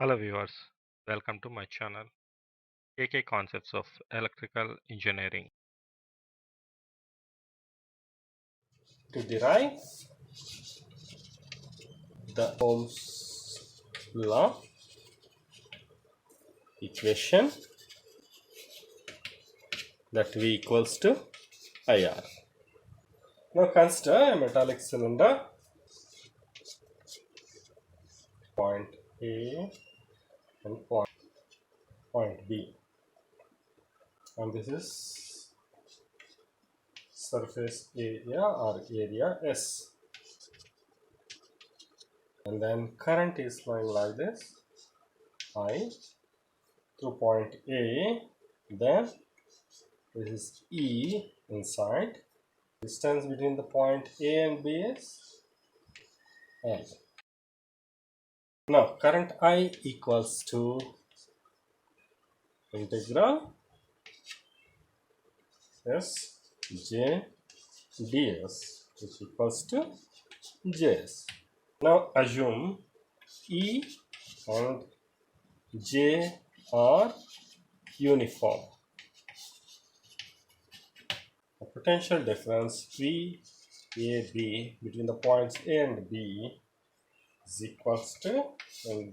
Hello viewers, welcome to my channel KK Concepts of Electrical Engineering. To derive the Ohm's law equation, that V equals to IR. Now consider a metallic cylinder, point A and point B, and this is surface area or area S, and then current is flowing like this, I through point A, then this is E inside. Distance between the point A and B is L. Now current I equals to integral S J ds, which equals to Js. Now assume E and J are uniform. The potential difference VAB between the points A and B is equals to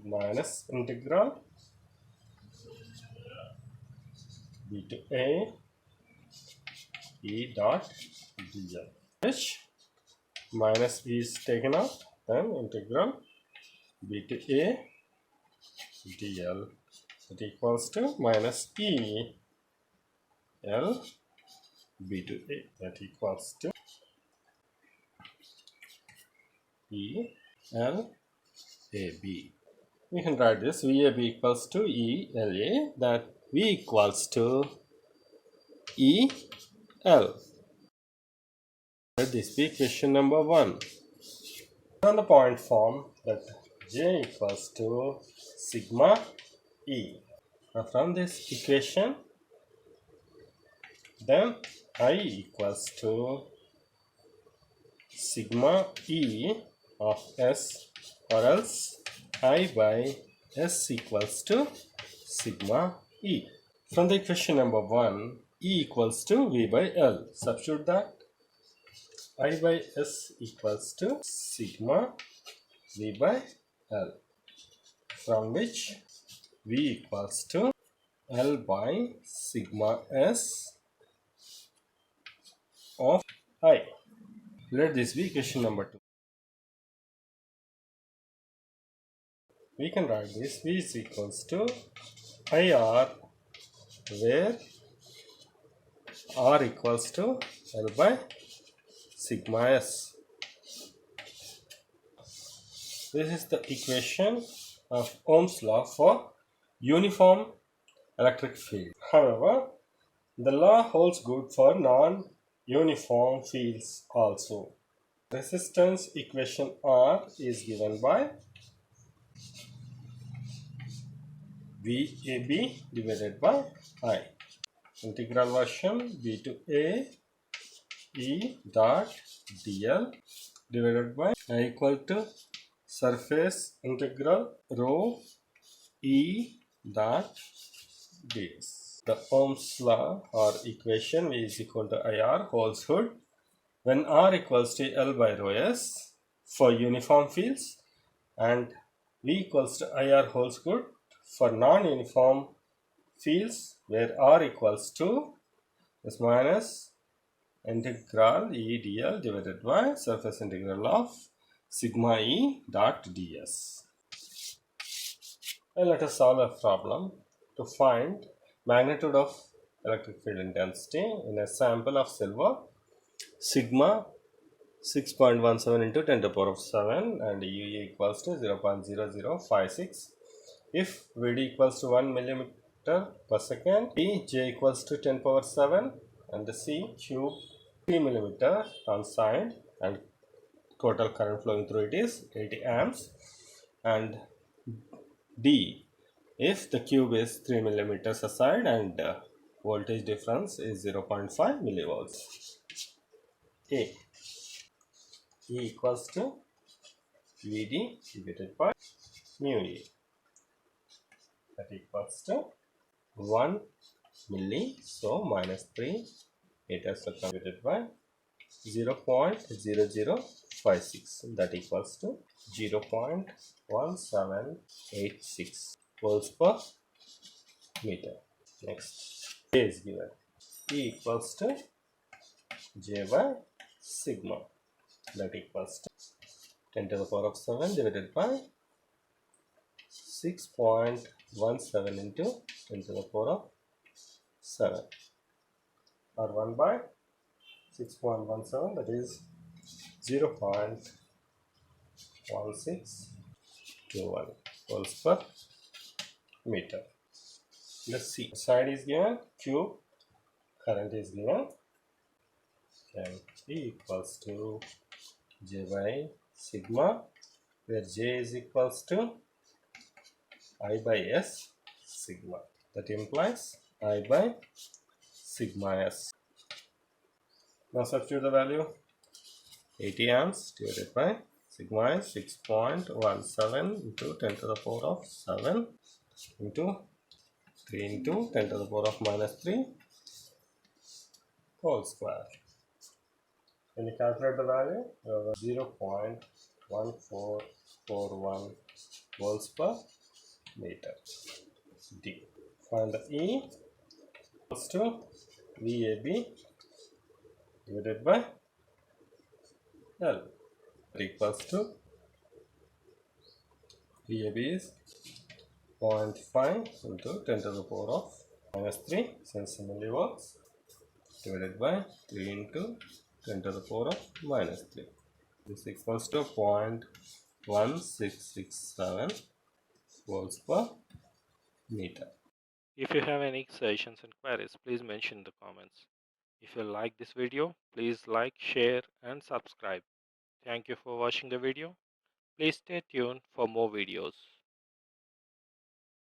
minus integral B to A E dot dl, which minus V is taken out, then integral B to A dl, that equals to minus E L B to A, that equals to E L A B. We can write this VAB equals to E L A, that V equals to E L. Let this be equation number 1. On the point form, that J equals to sigma E. Now from this equation, then I equals to sigma E of S, or else I by S equals to sigma E. From the equation number 1, E equals to V by L. Substitute that. I by S equals to sigma V by L, from which V equals to L by sigma S of I. Let this be equation number 2. We can write this V is equals to IR, where R equals to L by sigma S. This is the equation of Ohm's law for uniform electric field. However, the law holds good for non-uniform fields also. Resistance equation R is given by VAB divided by I. Integral version B to A E dot dl divided by I equal to surface integral rho E dot ds. The Ohm's law or equation V is equal to IR holds good when R equals to L by rho S for uniform fields, and V equals to IR holds good for non-uniform fields where R equals to is minus integral E dl divided by surface integral of sigma E dot ds. And let us solve a problem to find magnitude of electric field intensity in a sample of silver sigma 6.17 into 10 to the power of 7 and UE equals to 0.0056. If VD equals to 1 millimeter per second, B J equals to 10 power 7 and C cube 3 millimeter on side, and total current flowing through it is 80 amps, and D if the cube is 3 millimeters aside and voltage difference is 0.5 millivolts. A E equals to VD divided by mu E. that equals to 1 milli. So minus 3 meters divided by 0.0056, that equals to 0.1786 volts per meter. Next, J is given. E equals to J by sigma, that equals to 10 to the power of 7 divided by 6.17 into 10 to the power of 7, or 1 by 6.17, that is 0.1621 volts per meter. Let's see. Side is given, Q current is given, and E equals to J by sigma, where J is equals to I by S sigma. That implies I by sigma S. Now substitute the value. 80 amps divided by sigma is 6.17 into 10 to the power of 7 into 3 into 10 to the power of minus 3 whole square. When you calculate the value, you have 0.1441 volts per meter. D. Find the E equals to VAB divided by L. Equals to VAB is 0.5 into 10 to the power of minus 3 since millivolts divided by 3 into 10 to the power of minus 3. This equals to 0.1667 volts per meter. If you have any suggestions and queries, please mention in the comments. If you like this video, please like, share and subscribe. Thank you for watching the video. Please stay tuned for more videos.